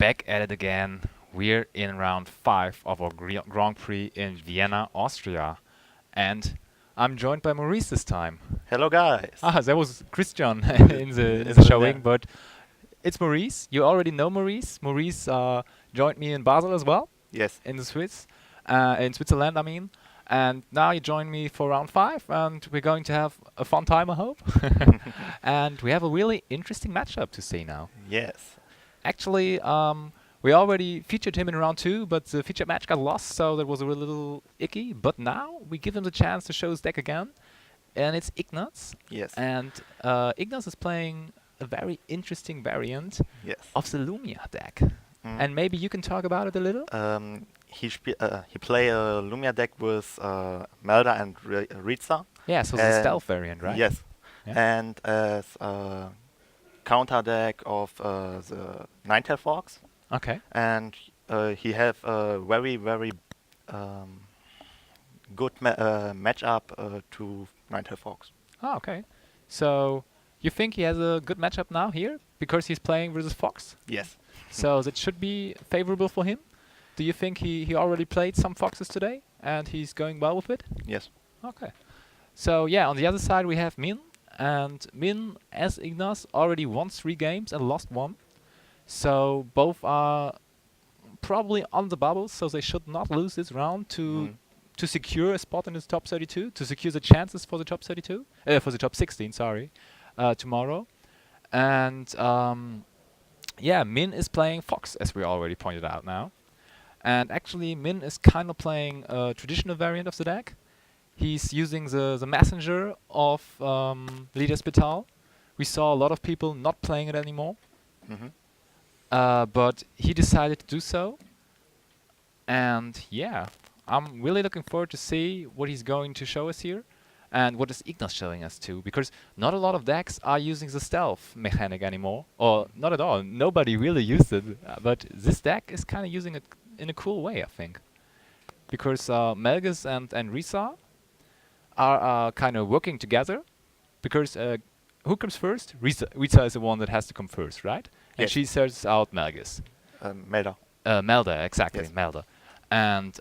back at it again. We're in round 5 of our Grand Prix in Vienna, Austria. And I'm joined by Maurice this time. Hello, guys. That was Christian in the It's showing, there. but it's Maurice. You already know Maurice. Maurice joined me in Basel as well, Yes. in Switzerland, I mean. And now you join me for round 5, and we're going to have a fun time, I hope. And we have a really interesting matchup to see now. Yes. Actually, we already featured him in round 2, but the featured match got lost, so that was a little icky. But now we give him the chance to show his deck again, and it's Ignaz. Yes. And Ignaz is playing a very interesting variant Yes. of the Lumia deck. Mm. And maybe you can talk about it a little? He play a Lumia deck with Melda and Ritza. Yeah, so it's a stealth variant, right? Yes. Yeah. And as a counter deck of the Ninetail Fox. Okay. And he have a very, very good matchup to Ninetail Fox. Oh, okay. So you think he has a good matchup now here because he's playing versus Fox? Yes. So that should be favorable for him. Do you think he already played some Foxes today and he's going well with it? Yes. Okay. So yeah, on the other side we have Minh, and Minh, as Ignaz, already won 3 games and lost 1. So both are probably on the bubble, so they should not lose this round to secure a spot in the top 32, to secure the chances for the top 32, for the top 16, sorry, tomorrow. And yeah, Minh is playing Fox, as we already pointed out now. And actually, Minh is kind of playing a traditional variant of the deck. He's using the messenger of Leader Spital. We saw a lot of people not playing it anymore. But he decided to do so. And yeah, I'm really looking forward to see what he's going to show us here. And what is Ignaz showing us too? Because not a lot of decks are using the stealth mechanic anymore. Or not at all. Nobody really used it. But this deck is kind of using it in a cool way, I think. Because Melgus and Risa are kind of working together. Because who comes first? Risa is the one that has to come first, right? And Yes. she searches out Melgus. Melda. Melda, exactly, Yes. Melda. And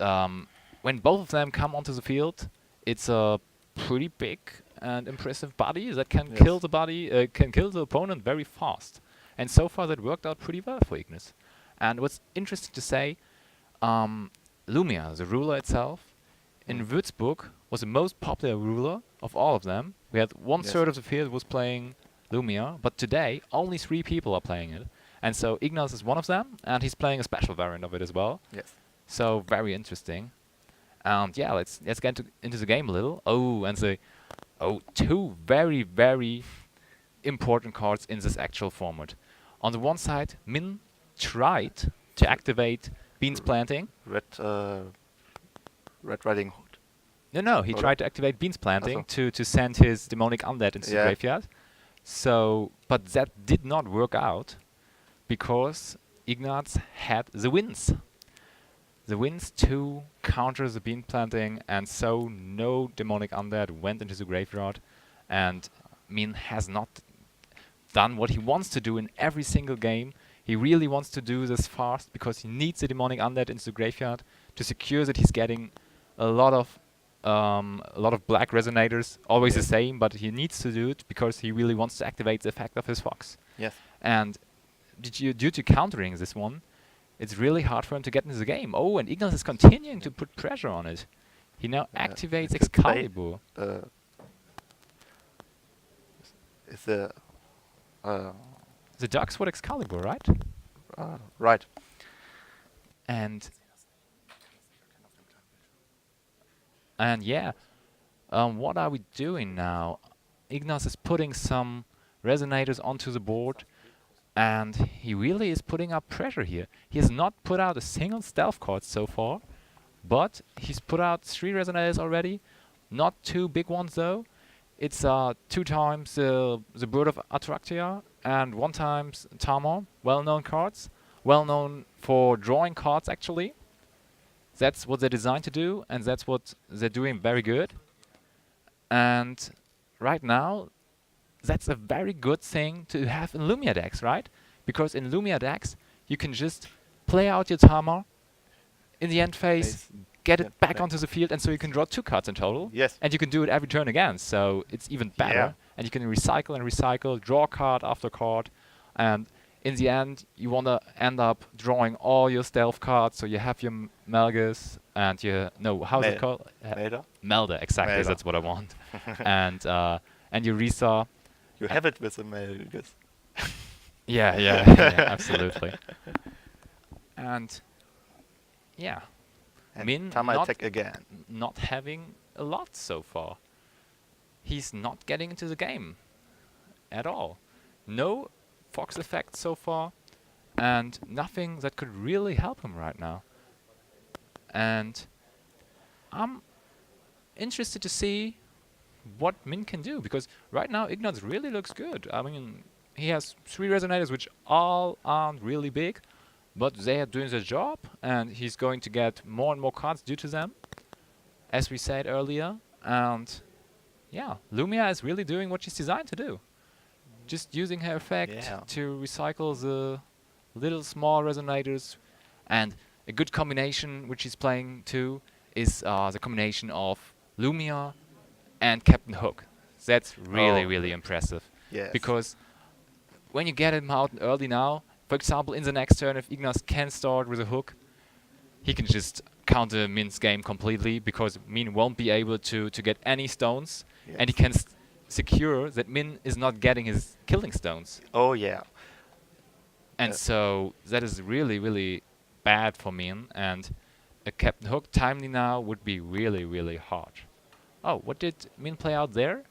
when both of them come onto the field, it's a pretty big and impressive body that can Yes. kill the body, can kill the opponent very fast. And so far that worked out pretty well for Ignaz. And what's interesting to say, Lumia, the ruler itself, in Würzburg was the most popular ruler of all of them. We had 1/3 of the field was playing Lumia, but today only 3 people are playing it. And so Ignaz is one of them, and he's playing a special variant of it as well. Yes. So very interesting. And yeah, let's get into the game a little. Oh, and the 2 very, very important cards in this actual format. On the one side, Minh tried to activate Beans Planting. Red Riding Hood. No, he Oder? tried to activate Beans Planting Ach to send his demonic undead into the Yeah. graveyard. So, but that did not work out because Ignaz had the winds. The winds to counter the Bean Planting, and so no demonic undead went into the graveyard. And Minh has not done what he wants to do in every single game. He really wants to do this fast because he needs the demonic undead into the graveyard to secure that he's getting a lot of black resonators, always the same, but he needs to do it because he really wants to activate the effect of his Fox. Yes. And due to countering this one, it's really hard for him to get into the game. Oh, and Ignaz is continuing to put pressure on it. He now activates it's a play- Excalibur. Is the The Ducks for Excalibur, right? right? And yeah, what are we doing now? Ignaz is putting some resonators onto the board, and he really is putting up pressure here. He has not put out a single stealth card so far, but he's put out 3 resonators already. Not 2 big ones though. It's 2 times the Bird of Attractia and 1 times Tamar, well-known cards. Well-known for drawing cards actually. That's what they're designed to do, and that's what they're doing very good. And right now, that's a very good thing to have in Lumia decks, right? Because in Lumia decks, you can just play out your timer in the end phase, get it back onto the field, and so you can draw 2 cards in total. Yes. And you can do it every turn again, so it's even better. Yeah. And you can recycle and recycle, draw card after card, and in the end, you want to end up drawing all your stealth cards, so you have your Melgus and your... No, how's it called? Melder? Melder, exactly, Melder. that's what I want. And your Risa. You have it with the Melgus. Yeah, absolutely. And, yeah. And Min Tama attack again. not having a lot so far. He's not getting into the game at all. No Fox effect so far, and nothing that could really help him right now. And I'm interested to see what Min can do, because right now Ignaz really looks good. I mean, he has 3 resonators which all aren't really big, but they are doing their job, and he's going to get more and more cards due to them, as we said earlier. And yeah, Lumia is really doing what she's designed to do. Just using her effect to recycle the little small resonators. And a good combination which he's playing too is the combination of Lumia and Captain Hook. That's really impressive. Yes. Because when you get him out early now, for example, in the next turn, if Ignaz can start with a hook, he can just counter Min's game completely, because Min won't be able to get any stones, and he can secure that Min is not getting his killing stones. Oh yeah. And so that is really bad for Min, and a Captain Hook timely now would be really hard. Oh, what did Min play out there?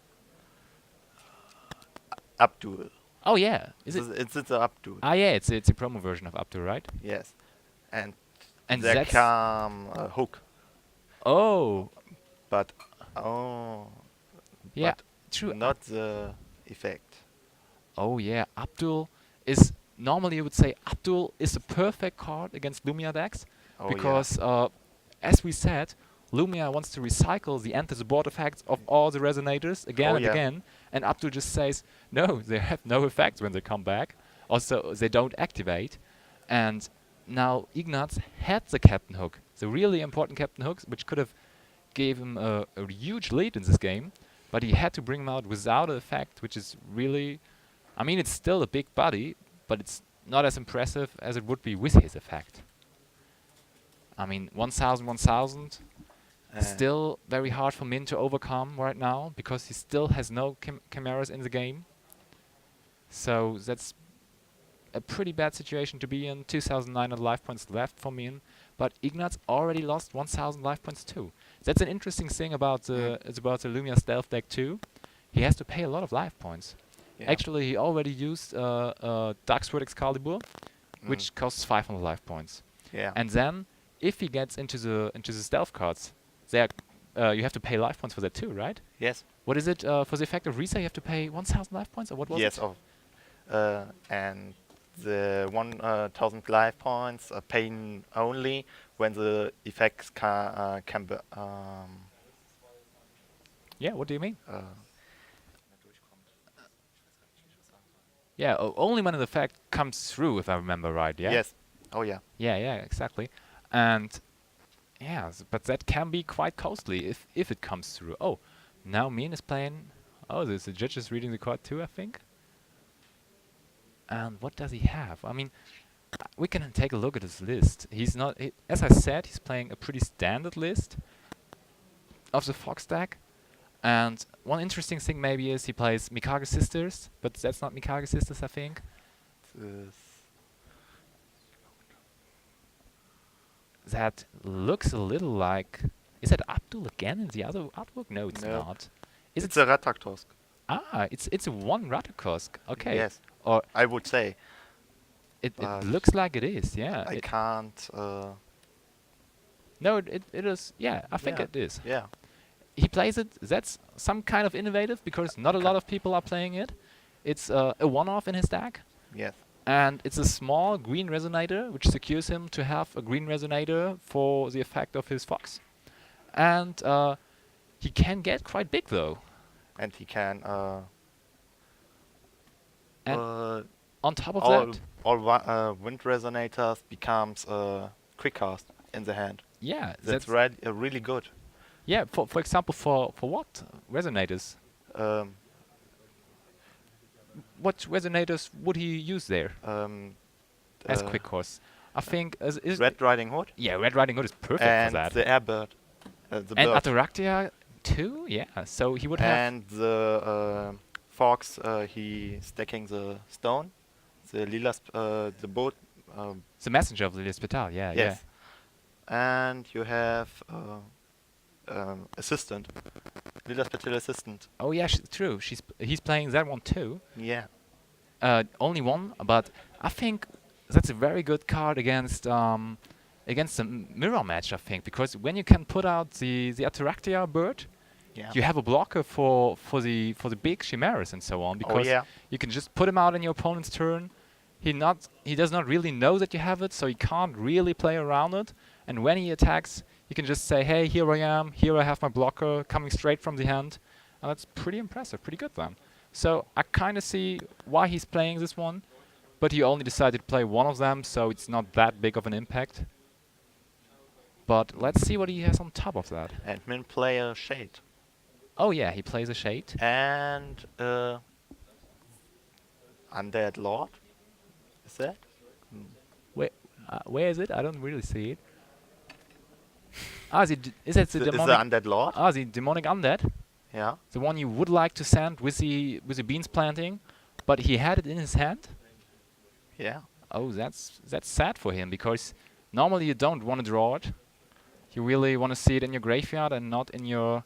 Abdul. Oh yeah, is it? It's the Abdul. Ah yeah, it's a promo version of Abdul, right? Yes. And there that's come a hook. Oh. But yeah, but true. Not the effect. Oh yeah, Abdul is normally you would say Abdul is a perfect card against Lumia decks, because as we said, Lumia wants to recycle the enter the board effects of all the resonators again and again, and Abdul just says no, they have no effects when they come back. Also, they don't activate. And now Ignaz had the Captain Hook, the really important Captain Hooks, which could have gave him a huge lead in this game, but he had to bring him out without an effect, which is really... I mean, it's still a big body, but it's not as impressive as it would be with his effect. I mean, 1000, still very hard for Min to overcome right now, because he still has no chimeras in the game. So that's a pretty bad situation to be in. 2,900 life points left for Min, but Ignaz already lost 1,000 life points too. That's an interesting thing about the Lumia stealth deck too. He has to pay a lot of life points. Yeah. Actually, he already used Darksword Excalibur, which costs 500 life points. Yeah. And then, if he gets into the stealth cards, there you have to pay life points for that too, right? Yes. What is it for the effect of Risa? You have to pay 1,000 life points, or what was it? Yes. And the 1,000 life points are paying only when the effects can be. Yeah. What do you mean? Yeah, only when the effect comes through, if I remember right, yeah? Yes. Oh, yeah. Yeah, exactly. And, yeah, but that can be quite costly if it comes through. Oh, now Min is playing... Oh, the judge is reading the card too, I think. And what does he have? I mean, we can take a look at his list. He's not... as I said, he's playing a pretty standard list of the Fox deck. And one interesting thing maybe is he plays Mikage Sisters, but that's not Mikage Sisters, I think. That looks a little like... Is that Abdul again in the other artwork? No, it's not. It's a Ratatosk. Ah, it's a one Ratatosk. Okay. Yes. Or I would say. It looks like it is, yeah. I can't... No, it is... Yeah, I think it is. Yeah. He plays it, that's some kind of innovative, because not a lot of people are playing it. It's a one-off in his deck. Yes. And it's a small green resonator, which secures him to have a green resonator for the effect of his Fox. And he can get quite big, though. And he can... and on top of that... all wind resonators becomes quick cast in the hand. Yeah, That's really good. yeah. For example, for what resonators? Um, What resonators would he use there um, as quick course? I think is Red Riding Hood yeah, Red Riding Hood is perfect and for that. the Airbird, the And bird, Ataraxia too. Yeah, so he would have and the fox. He stacking the stone, the lila, the boat. the messenger of the Hospital. Yeah, yeah. Yes, and you have assistant, lila special assistant. Oh yeah, true. He's playing that one too. Yeah, Only one, but I think that's a very good card against the mirror match. I think because when you can put out the Ataraxia bird, yeah. you have a blocker for the big chimeras and so on. Because yeah. you can just put him out in your opponent's turn. He does not really know that you have it, so he can't really play around it. And when he attacks, you can just say, "Hey, here I am. Here I have my blocker coming straight from the hand." And that's pretty impressive, pretty good then. So I kind of see why he's playing this one, but he only decided to play one of them, so it's not that big of an impact. But let's see what he has on top of that. And Minh play a shade. Oh yeah, he plays a shade. And Undead Lord. Is that? Where is it? I don't really see it. Is that the Is the demonic? Undead Lord? The demonic undead. Yeah. The one you would like to send with the beans planting, but he had it in his hand. Yeah. Oh, that's sad for him because normally you don't want to draw it. You really want to see it in your graveyard and not in your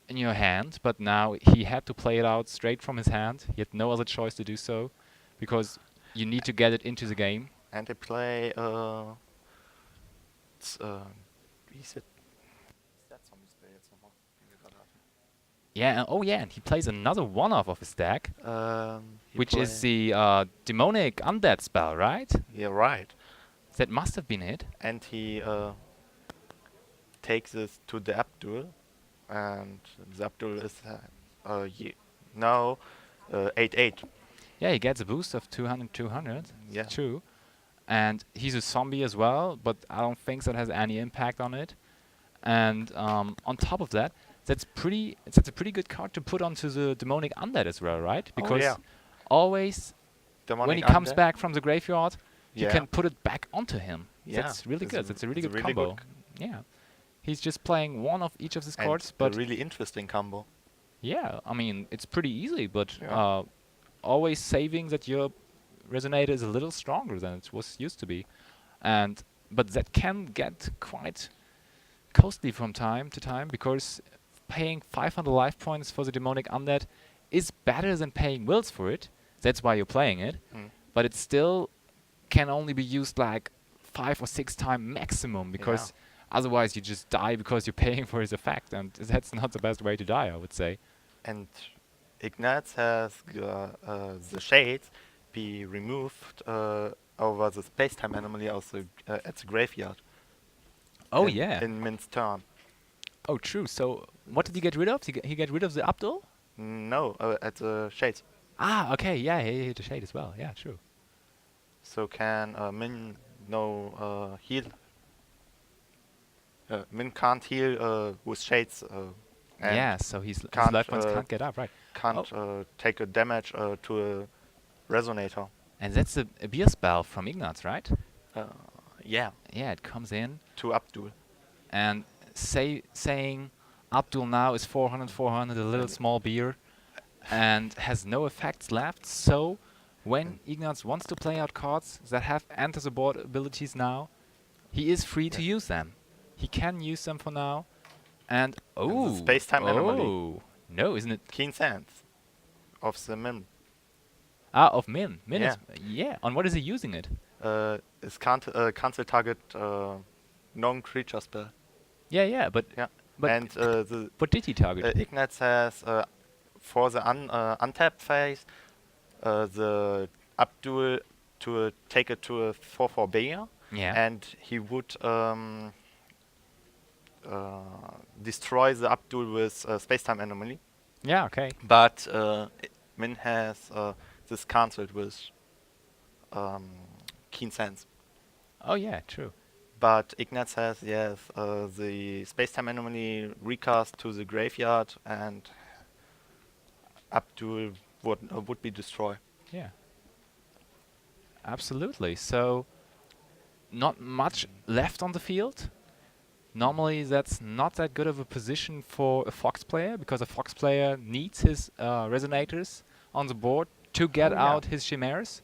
hand. But now he had to play it out straight from his hand. He had no other choice to do so, because you need to get it into the game. And they play wie ist it? Yeah. Oh yeah, and he plays another one-off of his deck, which is the demonic undead spell, right? Yeah, right. That must have been it. And he takes this to the Abdul, and the Abdul is now 8/8. Yeah, he gets a boost of 200. Yeah. True. And he's a zombie as well, but I don't think that has any impact on it. And on top of that, that's a pretty good card to put onto the demonic undead as well, right? Because always Demonic when he comes Undead. back from the graveyard, you Yeah. can put it back onto him. Yeah, That's really it's good. That's a really it's good a really combo. good Yeah. He's just playing one of each of his And cards, a but really interesting combo. yeah, I mean, it's pretty easy, but Yeah. always saving that your resonator is a little stronger than it was used to be. But that can get quite costly from time to time, because paying 500 life points for the demonic undead is better than paying wills for it. That's why you're playing it. Mm. But it still can only be used like 5 or 6 times maximum, because otherwise you just die because you're paying for his effect, and that's not the best way to die, I would say. And Ignaz has the shades be removed over the space-time anomaly also at the graveyard. Oh in, yeah. In Min's turn. Oh true. So what did he get rid of? He get rid of the Abdul? No, at the shades. Ah, okay. Yeah, he hit the shade as well. Yeah, true. So can Min no heal? Min can't heal with shades. And Yeah, so his can't, life points can't get up, right? can't take a damage to a resonator. And that's a beer spell from Ignaz, right? Yeah, Yeah, it comes in to Abdul. and saying Abdul now is 400, a little small beer, and has no effects left. So when Ignaz wants to play out cards that have enter the board abilities now, he is free to use them. He can use them for now. And the space-time anomaly. No, isn't it? Keen Sands of the Min. Of Min. Min Yeah. is, yeah. On what is he using it? Is cancel target non-creature spell. Yeah, but Yeah. But and the what did he target? Ignaz has for the untap phase the Abdul to take it to a 4/4 bear, Yeah. and he would destroy the Abdul with space-time anomaly. Yeah, okay. But Min has this cancelled with keen sense. Oh yeah, true. But Ignaz has, yes, the space-time anomaly recast to the graveyard and up to would be destroy. Yeah, absolutely. So not much left on the field. Normally, that's not that good of a position for a Fox player, because a Fox player needs his resonators on the board to get Oh, yeah. out his chimeras.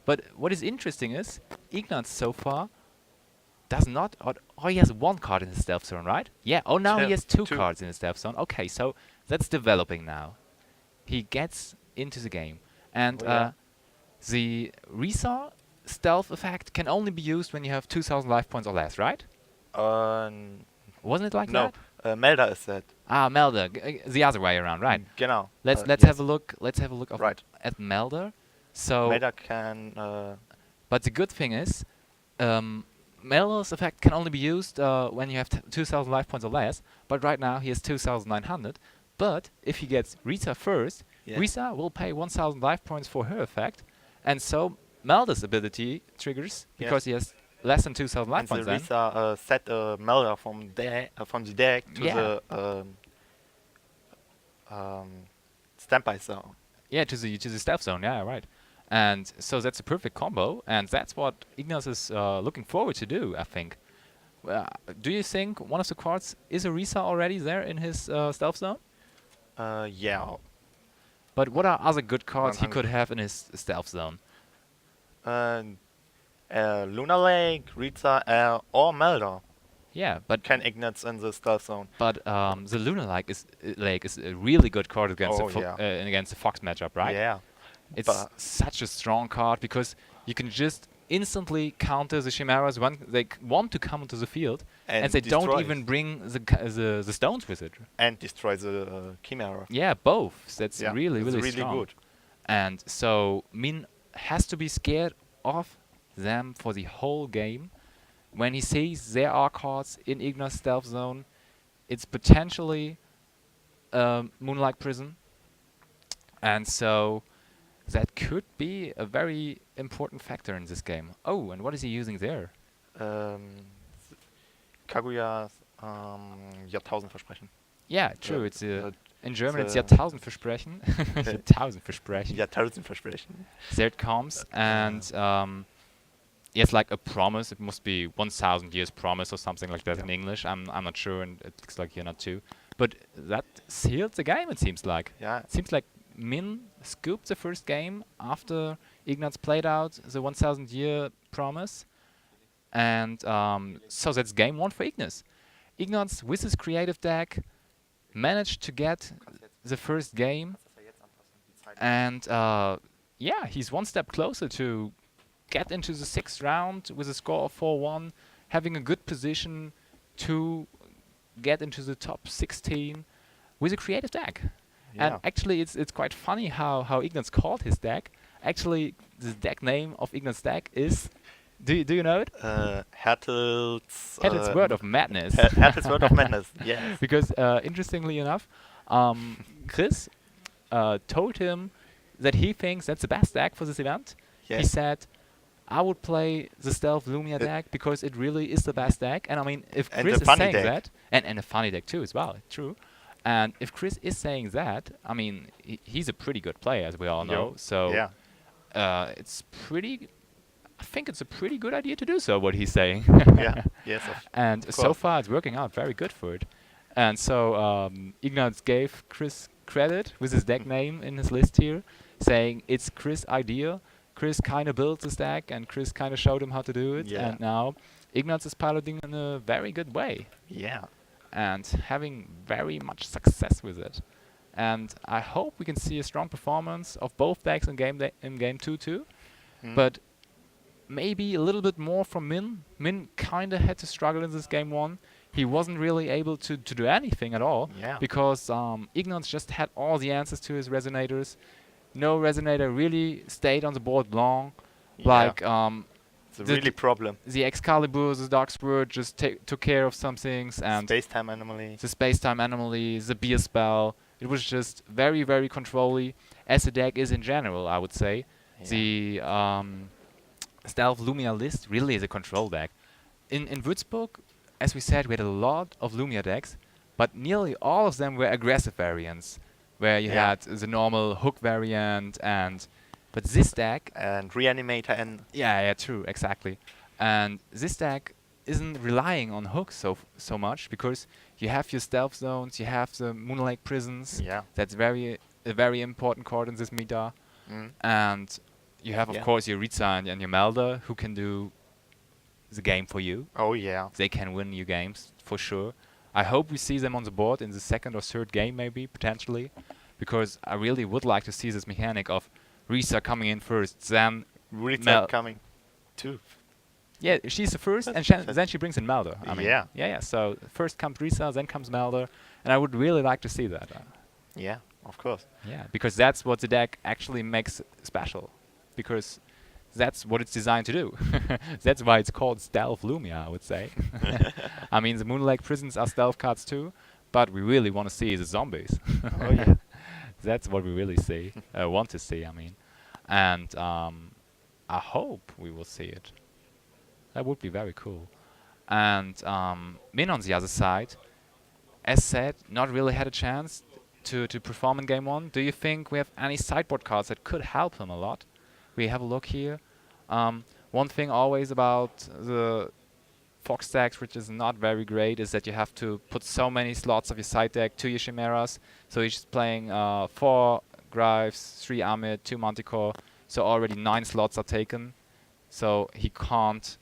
But what is interesting is, Ignaz so far does not... Oh, he has one card in his stealth zone, right? Yeah, oh, now he has two Two. cards in his stealth zone. Okay, so that's developing now. He gets into the game. And Oh, yeah. the Risa stealth effect can only be used when you have 2,000 life points or less, right? Wasn't it like no, that? Melda is that. Ah, Melder, the other way around, right? Genau. Let's yes. have a look. Let's have a look Right. at Melder. So, Melda can. but the good thing is, Melder's effect can only be used when you have 2,000 life points or less. But right now he has 2,900. But if he gets Rita first, Yeah. Risa will pay 1,000 life points for her effect, and so Melder's ability triggers because he has less than 2,000 life and points. the Then. Risa set Melda from the deck to Yeah. the standby zone. Yeah, to the stealth zone. Yeah, right. And so that's a perfect combo, and that's what Ignaz is looking forward to do, I think. Do you think one of the cards is a Risa already there in his stealth zone? Yeah. But what are other good cards he 100. could have in his stealth zone? Lunar Lake, Rita, or Melda Yeah, but can Ignaz in the stealth zone. the Lunar Lake is a really good card against Oh, against the Fox matchup, right? Yeah. It's But- such a strong card because you can just instantly counter the Chimeras when they want to come into the field, and they don't destroy even it. bring the stones with it. And destroy the Chimera. Yeah, both. That's Yeah, really, it's really, really strong. good. And so Minh has to be scared of them for the whole game. When he sees there are cards in Ignaz stealth zone, it's potentially Moonlight Prison. And so that could be a very important factor in this game. Oh, and what is he using there? Kaguya's Jahrtausendversprechen. Yeah, true. Uh, It's uh, in German it's it's, Jahrtausendversprechen. Jahrtausendversprechen. Jahrtausendversprechen. There it comes, and it's like a promise. It must be 1,000 years promise or something like that in English. I'm not sure, and it looks like you're not too. But that sealed the game. It seems like. Yeah. It seems like Minh scooped the first game after Ignaz played out the 1,000 year promise, and so that's game one for Ignaz. Ignaz with his creative deck managed to get the first game, and yeah, he's one step closer to get into the 6th round with a score of 4-1, having a good position to get into the top 16 with a creative deck. And actually, it's quite funny how Ignaz called his deck. Actually, the deck name of Ignaz's deck is, do you know it? Hertel's Hertel's Word of Madness. Hertel's Word of Madness. Yes. Because interestingly enough, Chris told him that he thinks that's the best deck for this event. Yeah. He said, I would play the Stealth Lumia deck because it really is the best deck. And I mean, if And Chris the is funny saying deck. that, and a funny deck too as well, true. And if Chris is saying that, I mean, he's a pretty good player, as we all know. So Yeah. it's pretty. I think it's a pretty good idea to do so. What he's saying. Yeah. Yes. And Of so course. far, it's working out very good for it. And so Ignaz gave Chris credit with his deck name in his list here, saying it's Chris' idea. Chris kind of built this deck, and Chris kind of showed him how to do it. Yeah. And now Ignaz is piloting in a very good way Yeah. and having very much success with it. And I hope we can see a strong performance of both decks in game 2 too. Mm. But maybe a little bit more from Minh. Minh kind of had to struggle in this game 1. He wasn't really able to do anything at all Yeah. because Ignaz just had all the answers to his resonators. No resonator really stayed on the board long. Yeah. Like It's a really problem. the Excalibur, the Dark Sword just took care of some things, and Space-time anomaly. the space-time anomaly, the beer spell. It was just very, very controlly, as the deck is in general, I would say. Yeah. The Stealth Lumia list really is a control deck. In Würzburg, as we said, we had a lot of Lumia decks, but nearly all of them were aggressive variants, where you Yeah. had the normal hook variant but this deck, And Reanimator and yeah, true, exactly. And this deck isn't relying on hooks so much because you have your stealth zones, you have the Moonlight Prisons. yeah. That's a very important card in this meta. Mm. And you have, of Yeah. course, your Ritza and your Melder who can do the game for you. Oh yeah. They can win you games for sure. I hope we see them on the board in the second or third game, maybe potentially, because I really would like to see this mechanic of Risa coming in first, then Rita coming too. yeah, she's the first, and then she brings in Melder. I mean, Yeah. yeah. So first comes Risa, then comes Melder, and I would really like to see that. Yeah, of course. Yeah, because that's what the deck actually makes special, because that's what it's designed to do. That's why it's called Stealth Lumia, I would say. I mean, the Moonlight Prisons are stealth cards too, but we really want to see the zombies. Oh yeah. That's what we really see, want to see, I mean. And I hope we will see it. That would be very cool. And Min on the other side, as said, not really had a chance to perform in game 1. Do you think we have any sideboard cards that could help him a lot? We have a look here. One thing always about the Fox decks, which is not very great, is that you have to put so many slots of your side deck to your Chimeras. So he's just playing 4 Greaves, 3 Amid, 2 Manticore. So already 9 slots are taken. So he can't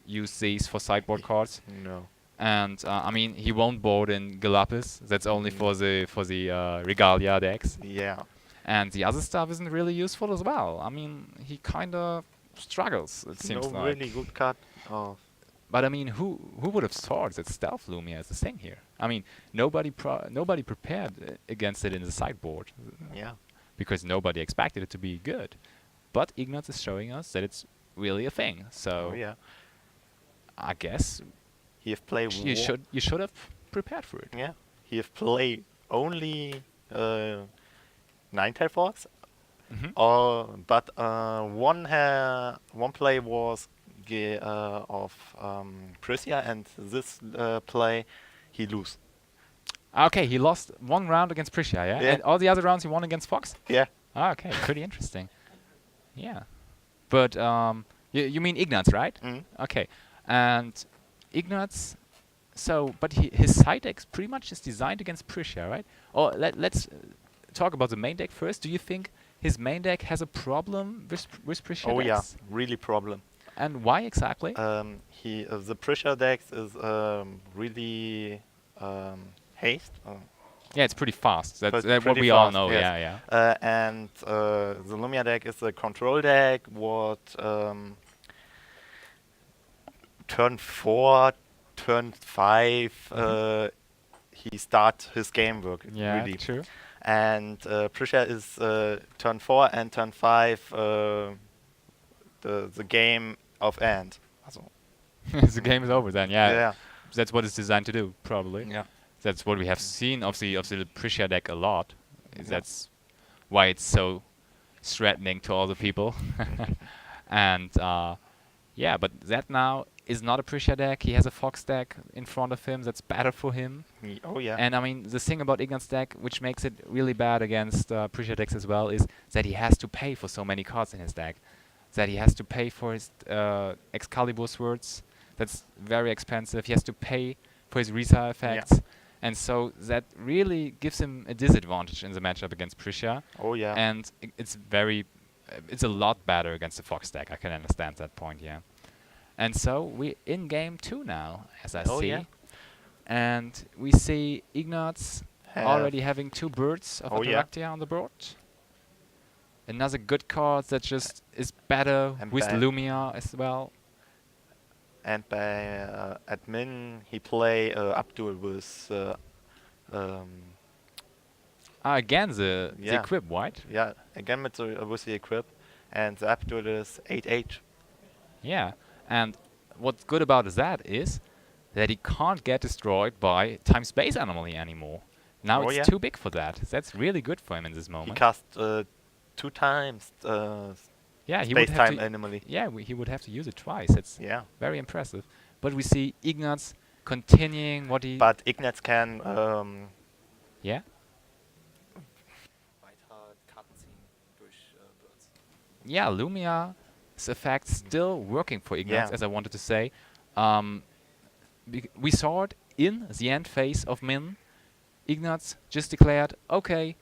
use these for sideboard cards. No. And I mean, he won't board in Galapis. That's only for the Regalia decks. Yeah. And the other stuff isn't really useful as well. I mean, he kind of struggles, it seems no like. really good card. Oh. But I mean, who would have thought that Stealth Lumia is the thing here? I mean, nobody prepared against it in the sideboard. Yeah. Because nobody expected it to be good. But Ignaz is showing us that it's really a thing. So Oh yeah. I guess He have played. you should have prepared for it. Yeah. He have played only 9 Fox. But one play was of Prussia, and this play he lose. Okay, he lost one round against Prussia, yeah? Yeah. And all the other rounds he won against Fox? Yeah. Okay, pretty interesting. Yeah. But you mean Ignaz, right? Mm. Okay. And Ignaz, but his side deck pretty much is designed against Prussia, right? Or let's talk about the main deck first. Do you think his main deck has a problem with Prussia Oh yeah, decks? really problem. And why exactly? The pressure decks is really haste. Yeah, it's pretty fast. That's what pretty we all fast, know. yes. Yeah. And the Lumia deck is a control deck. What turn 4, turn 5, he start his game work. Yeah, really. true. And pressure is turn 4 and turn 5 the game of end. Also, The game is over then. Yeah. yeah. That's what it's designed to do, probably. Yeah. That's what we have seen of the Prussia deck a lot. That's why it's so threatening to all the people. And yeah, but that now is not a Prussia deck. He has a Fox deck in front of him that's better for him. Oh yeah. And I mean, the thing about Ignaz's deck, which makes it really bad against Prussia decks as well, is that he has to pay for so many cards in his deck. That he has to pay for his Excalibur swords. That's very expensive. He has to pay for his Risa effects. And so that really gives him a disadvantage in the matchup against Prussia. Oh yeah. And it's a lot better against the Fox deck. I can understand that point, yeah. And so we're in game 2 now, as I see. Yeah. And we see Ignaz already having 2 birds of Ataraxia on the board. Another good card that just is better And with Lumia as well. And by admin, he play Abdul with Again, the equip, right? yeah, again with the equip, and the Abdul is 8/8. Yeah, and what's good about that is that he can't get destroyed by time-space anomaly anymore. Now it's too big for that. That's really good for him in this moment. He cast 2 times Yeah, he would have space-time to. anomaly. Yeah, he would have to use it twice. It's Yeah. very impressive. But we see Ignaz continuing what he. But Ignaz can Yeah. weiter Karten ziehen durch Birds. Yeah, Lumia's effect still working for Ignaz, Yeah. as I wanted to say. We saw it in the end phase of Minh. Ignaz just declared, okay,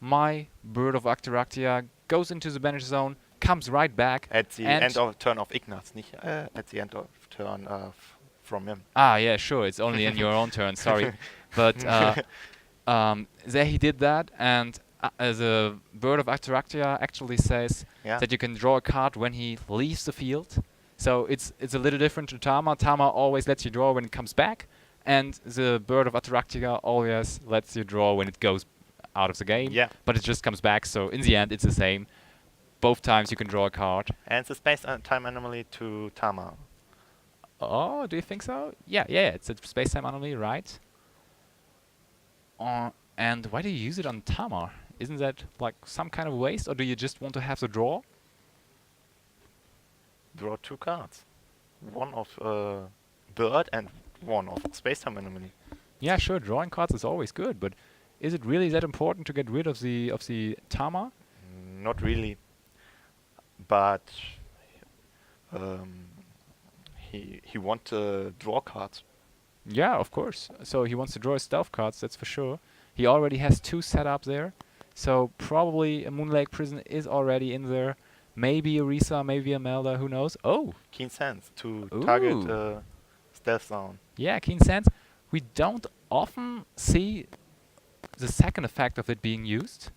my bird of Actaractia goes into the banish zone, comes right back. At the and end of turn of Ignaz, nicht at the end of turn from him. Ah, yeah, sure, it's only in your own turn, sorry. But there he did that, and the bird of Actaractia actually says Yeah. that you can draw a card when he leaves the field. So it's a little different to Tama. Tama always lets you draw when it comes back, and the bird of Actaractia always lets you draw when it goes out of the game. Yeah. But it just comes back, so in the end it's the same. Both times you can draw a card. And the space-time anomaly to Tama. Oh, do you think so? Yeah, it's a space-time anomaly, right? And why do you use it on Tamar? Isn't that like some kind of waste, or do you just want to have the draw? Draw 2 cards. One of bird and one of space-time anomaly. Yeah, sure, drawing cards is always good, but is it really that important to get rid of the Tamar? Not really. But he wants to draw cards. Yeah, of course. So he wants to draw his stealth cards, that's for sure. He already has 2 set up there. So probably a Moonlake Prison is already in there. Maybe a Risa, maybe a Melda, who knows? Oh! Keen Sense to Ooh. target stealth zone. Yeah, Keen Sense. We don't often see the second effect of it being used.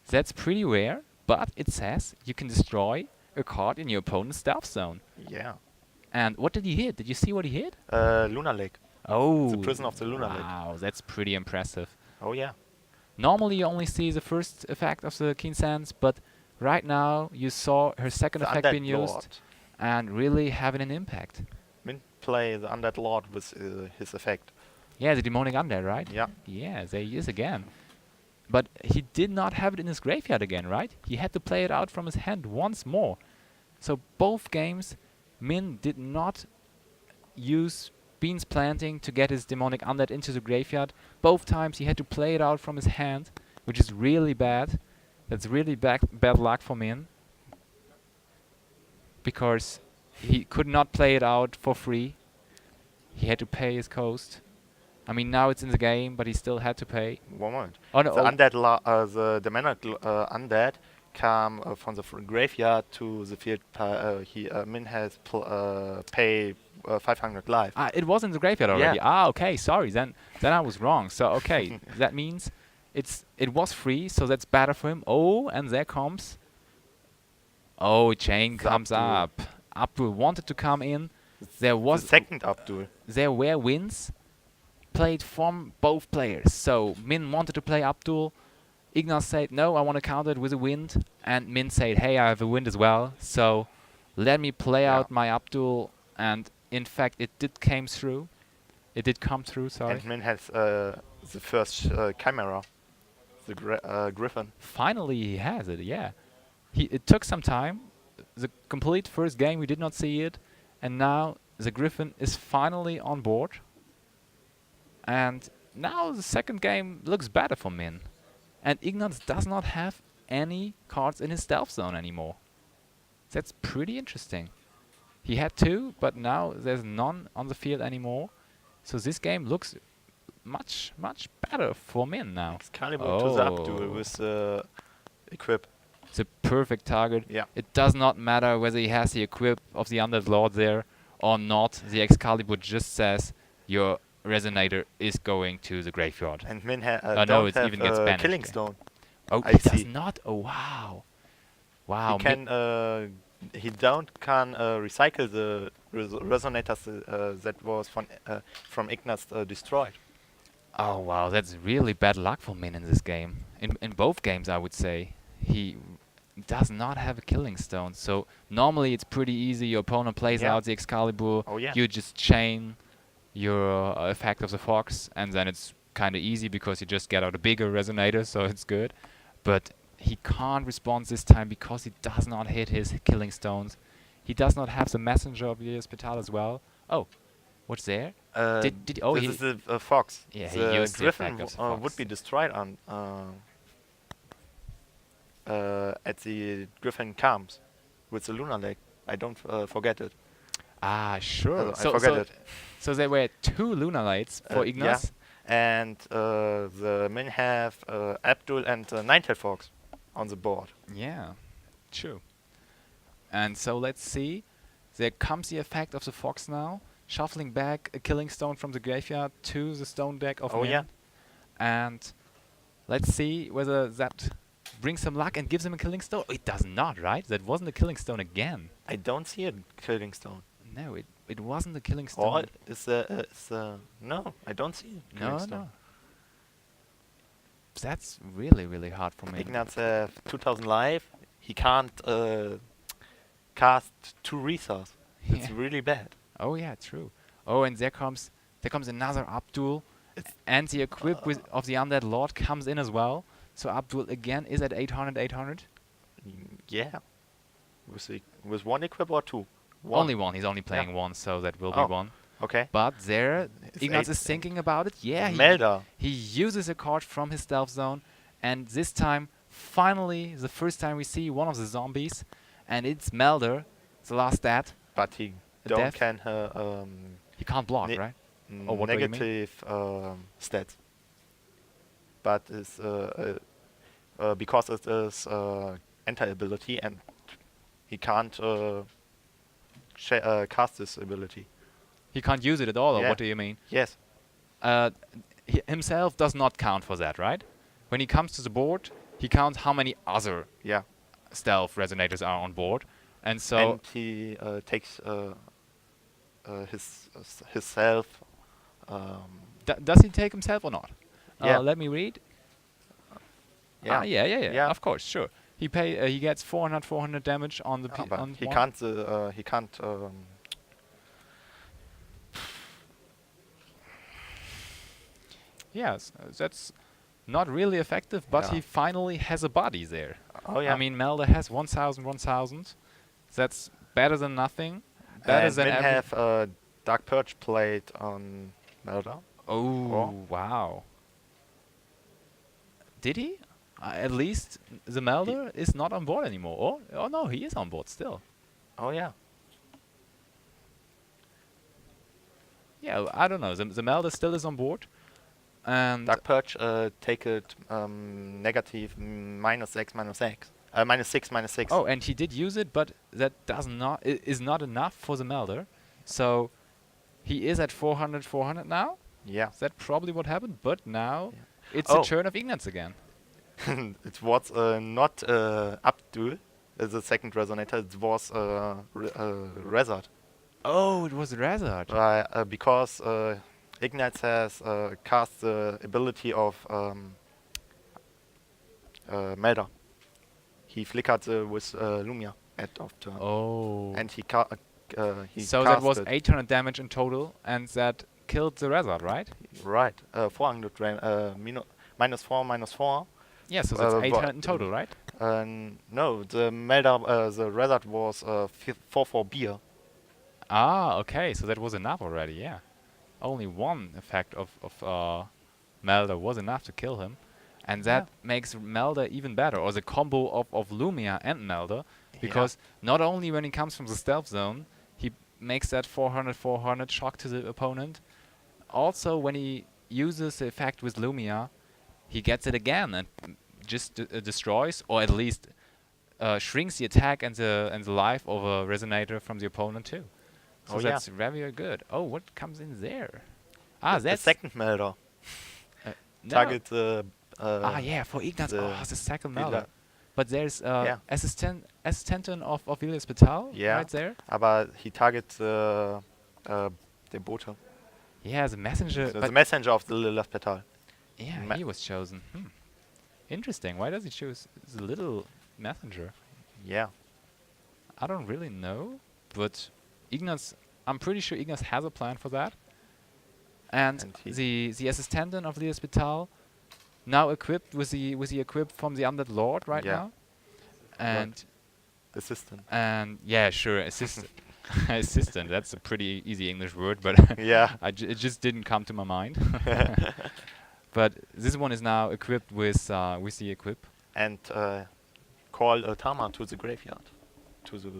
That's pretty rare, but it says you can destroy a card in your opponent's stealth zone. Yeah. And what did he hit? Did you see what he hit? Lunar Lake. Oh! The Prison of the Lunar Lake. Wow, that's pretty impressive. Oh yeah. Normally you only see the first effect of the Keen Sense, but right now you saw her second The effect Undead being used Lord. and really having an impact. Minh play the Undead Lord with his effect. Yeah, the Demonic Undead, right? Yeah. Yeah, there he is again. But he did not have it in his graveyard again, right? He had to play it out from his hand once more. So both games, Minh did not use Beans Planting to get his Demonic Undead into the graveyard. Both times he had to play it out from his hand, which is really bad. That's really bad luck for Minh. Because he could not play it out for free. He had to pay his cost. I mean, now it's in the game, but he still had to pay. One moment. Oh no! The Undead the Demonic Undead come from the graveyard to the field. Minh has pay 500 life. It was in the graveyard already. Yeah. Ah, okay. Sorry, then I was wrong. So okay, that means it was free, so that's better for him. Oh, and there comes. Oh, Chain The comes Abdul. up. Abdul wanted to come in. There was the second Abdul. there were wins played from both players. So Minh wanted to play Abdul. Ignaz said, no, I want to counter it with a wind. And Minh said, hey, I have a wind as well. So let me play Yeah. out my Abdul. And in fact, it did came through. It did come through, sorry. And Minh has the first Chimera, the Griffin. Finally, he has it, yeah. It took some time. The complete first game, we did not see it. And now the Griffin is finally on board. And now the second game looks better for Minh. And Ignaz does not have any cards in his stealth zone anymore. That's pretty interesting. He had 2, but now there's none on the field anymore. So this game looks much, much better for Minh now. Excalibur to the Abdul Oh. with equip. It's a perfect target. Yeah. It does not matter whether he has the equip of the Undead Lord there or not. The Excalibur just says your Resonator is going to the graveyard. And Minh no, don't it have even gets banished Killing again. Stone. Oh, I he does see. not? Oh, wow. Wow. He can he don't can recycle the resonators that was from Ignaz destroyed. Oh, wow. That's really bad luck for Minh in this game. In both games, I would say. He does not have a Killing Stone. So normally it's pretty easy. Your opponent plays Yeah. out the Excalibur. Oh yeah. You just chain your effect of the Fox, and then it's kind of easy because you just get out a bigger Resonator, so it's good. But he can't respond this time because he does not hit his killing stones. He does not have the messenger of the Spital as well. Oh, what's there? Oh, this he is the fox. Yeah, he the used the griffin effect of the would fox. be destroyed on at the griffin comes with the lunar lake. I don't forget it. Sure. I forget it. So there were 2 lunar lights for Yeah, Ignaz. and the men have Abdul and Ninetail Fox on the board. Yeah, true. And so let's see. There comes the effect of the fox now, shuffling back a killing stone from the graveyard to the stone deck of Oh, Minh. yeah. And let's see whether that brings him luck and gives him a killing stone. It does not, right? That wasn't a killing stone again. I don't see a killing stone. No, it wasn't a killing stone. Or no, I don't see a killing stone. No. That's really, really hard for me. Ignaz have 2000 life. He can't cast 2 resources. It's Yeah. really bad. Oh yeah, true. Oh, and there comes another Abdul, It's and the equip of the Undead Lord comes in as well. So Abdul again is at 800. Yeah. With 1 equip or 2? Only one. He's only playing one, so that will be Oh. 1. Okay. But there, It's Ignaz 8 is thinking about it. Yeah, Melda. he uses a card from his stealth zone, and this time, finally, the first time we see one of the zombies, and it's Melder, the last stat. But he A don't death. can He can't block, Ne- right? Oh, what do you mean? negative stats. But it's because it is anti-ability and he can't cast this ability. He can't use it at all, or Yeah. what do you mean? Yes. He himself does not count for that, right? When he comes to the board, he counts how many other Yeah. stealth resonators are on board, and so And he takes his self. does he take himself or not? Yeah. Let me read. Yeah. Yeah. Yeah. Of course, sure. He gets 400 damage on the But on he one. can't. He can't. Yes, that's not really effective, but Yeah. he finally has a body there. Oh yeah. I mean, Melda has 1,000. That's better than nothing. Better and than Minh every. have Dark Purge played on Melda. Oh, wow. Did he? At least the Melder is not on board anymore. Oh no, he is on board still. Oh yeah. Yeah, I don't know. The Melder still is on board. And Dark Purge take it negative -6 -6. -6. oh, and he did use it, but that is not enough for the Melder. So he is at 400 now. Yeah. Is that probably what happened? But now it's Oh. the turn of Ignaz again. It was not Abdul, the second resonator. It was Rezard. Oh, it was Razard. Because Ignaz has cast the ability of Melda. He flickered with Lumia at off turn. Oh. And he So that was casted- 800 damage in total, and that killed the Razard, right? Right. 400 -4 -4. Yeah, so that's but 800 in total, right? No, the Melda, the Rezard was 4 beer. Ah, okay, so that was enough already, yeah. Only one effect of Melda was enough to kill him. And that makes Melda even better, or the combo of Lumia and Melda, because not only when he comes from the stealth zone, he makes that 400 shock to the opponent, also when he uses the effect with Lumia, he gets it again and just destroys, or at least shrinks the attack and the life of a resonator from the opponent too. So Oh, yeah. that's very good. Oh, what comes in there? The That's second Melda. no. Target Yeah, for Ignaz. the The second Villa- Melder. But there's Yeah. Assistentin of Villa Spital Yeah. right there. aber he targets the Bote. Yeah, the messenger. The but messenger of the Lila Petal. yeah, me- he was chosen. Interesting. Why does he choose the little messenger? Yeah. I don't really know, but Ignaz, I'm pretty sure Ignaz has a plan for that. And And the Assistentin of the Spital now equipped with the equip from the Undead Lord right Yeah. now, and Assistant. yeah, sure, assistant. Assistant. That's a pretty easy English word, but Yeah. it just didn't come to my mind. But this one is now equipped with the equip. And call a Tama to the graveyard, to the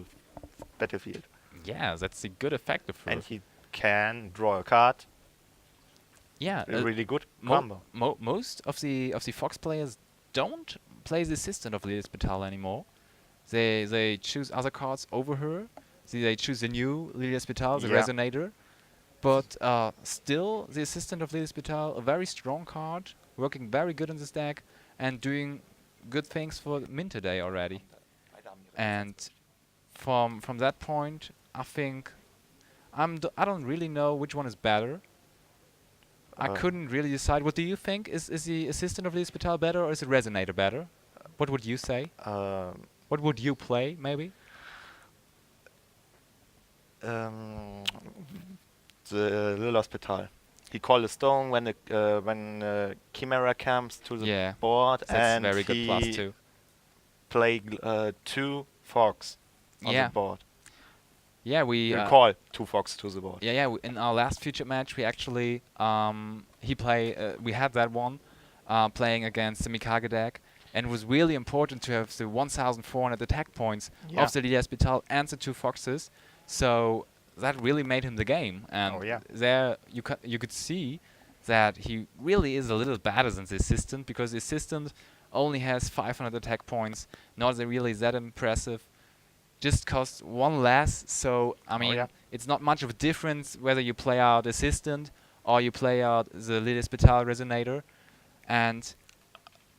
battlefield. Yeah, that's a good effect of her. And he can draw a card. Yeah, A really good mo- combo. most of the Fox players don't play the assistant of Lilith Betal anymore. They choose other cards over her. They choose the new Lilith Betal, the Yeah. Resonator. But still, the assistant of Lilith Betal, a very strong card, working very good in this deck, and doing good things for Min today already. And from that point, I think I don't really know which one is better. I couldn't really decide. What do you think? Is the assistant of Lilith Betal better, or is the Resonator better? What would you say? What would you play, maybe? The Lil Hospital. He called a stone when Chimera comes to the board, That's and very good plus he too. play 2 fogs on Yeah. the board. Yeah, we Call 2 fogs to the board. yeah. In our last featured match, we actually we had that one playing against the Mikage deck, and it was really important to have the 1,400 attack points Yeah. of the Lilith Betal and the 2 foxes. So that really made him the game, and Oh, yeah. there you could see that he really is a little better than the assistant, because the assistant only has 500 attack points, not really that impressive. Just costs 1 less, so I mean, yeah. it's not much of a difference whether you play out assistant or you play out the Lilith Betal Resonator. And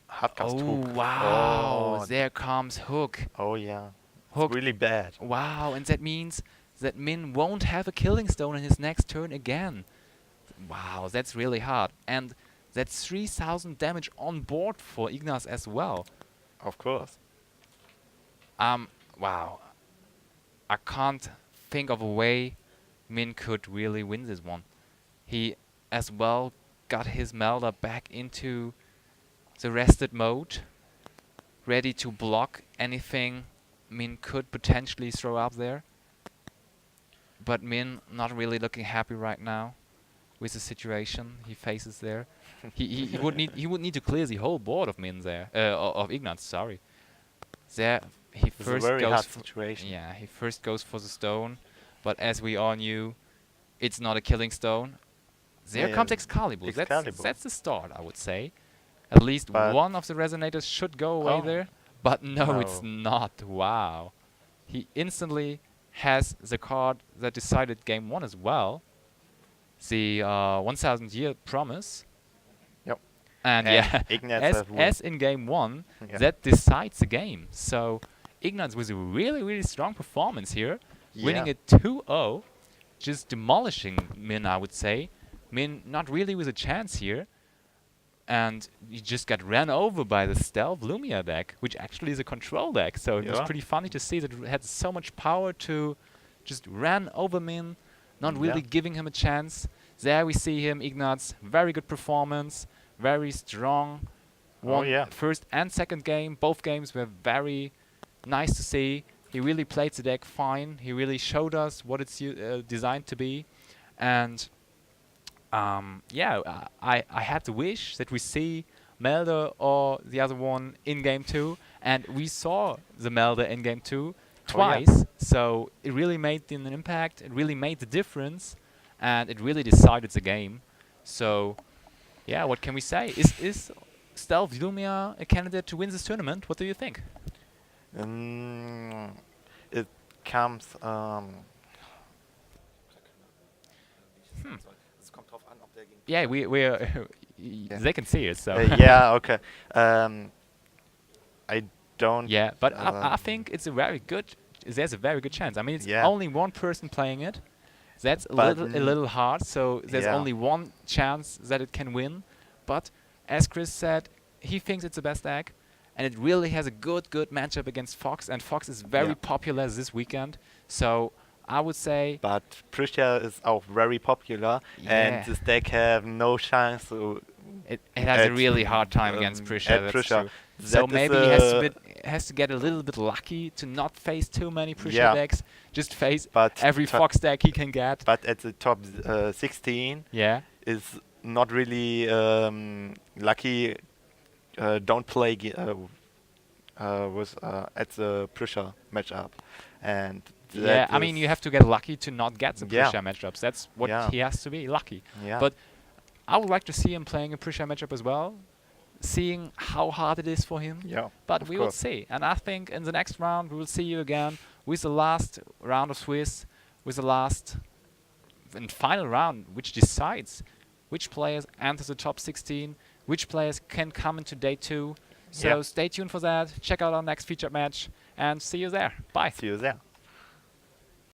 Hardcast Hook. wow, Oh, there comes Hook. oh yeah. Hook. It's really bad. Wow, and that means that Min won't have a killing stone in his next turn again. Wow, that's really hard. And that's 3,000 damage on board for Ignaz as well. Of course. Wow. I can't think of a way Min could really win this one. He as well got his Melder back into the rested mode, ready to block anything Min could potentially throw up there. But Min not really looking happy right now with the situation he faces there. he would need to clear the whole board of Min there, of Ignaz. Sorry. There he It's a first very goes hard for situation. yeah, he first goes for the stone, but as we all knew, it's not a killing stone. There Yeah, comes Excalibur. Excalibur. That's the start, I would say. At least But one of the resonators should go away Oh. there, but no, it's No. not. Wow. He instantly has the card that decided game 1 as well. The 1,000 year promise. Yep. And And yeah, Ignaz as in game 1, Yeah. that decides the game. So Ignaz with a really, really strong performance here, winning Yeah. it 2-0, just demolishing Min, I would say. Min not really with a chance here, and he just got ran over by the Stealth Lumia deck, which actually is a control deck. So it was Yeah. pretty funny to see that it had so much power to just ran over Min, not really Yeah. giving him a chance. There we see him, Ignaz, very good performance, very strong. Oh, yeah. First and second game, both games were very nice to see. He really played the deck fine. He really showed us what it's designed to be. And yeah, I had the wish that we see Melder or the other one in game 2, and we saw the Melder in game 2 twice. So it really made an impact. It really made the difference, and it really decided the game. So yeah, what can we say? Is Stealth Lumia a candidate to win this tournament? What do you think? It comes. Yeah, we're they can see it, so Yeah, okay. I don't. yeah. But I think it's a very good. There's a very good chance. I mean, it's Yeah. only one person playing it. That's But a little hard. So there's yeah. only one chance that it can win. But as Chris said, he thinks it's the best deck, and it really has a good matchup against Fox. And Fox is very Yeah. popular this weekend. So I would say But Prussia is auch very popular, Yeah. and this deck have no chance to it has a At, really hard time against Prussia. at That's Prussia. true. So That is, maybe has to get a little bit lucky to not face too many Prussia Yeah. decks. Just face but every to- Fox deck he can get. but at the top 16 Yeah. is not really lucky. Don't play with at the Prussia matchup, and Yeah, that I mean, is- you have to get lucky to not get the Yeah. Prussia matchups. That's what Yeah. he has to be, lucky. yeah. But I would like to see him playing a Prussia matchup as well, seeing how hard it is for him. yeah, But of we will course. see. And I think in the next round, we will see you again with the last round of Swiss, with the last and final round, which decides which players enter the top 16, which players can come into day 2. So Yeah. stay tuned for that. Check out our next featured match and see you there. Bye. See you there.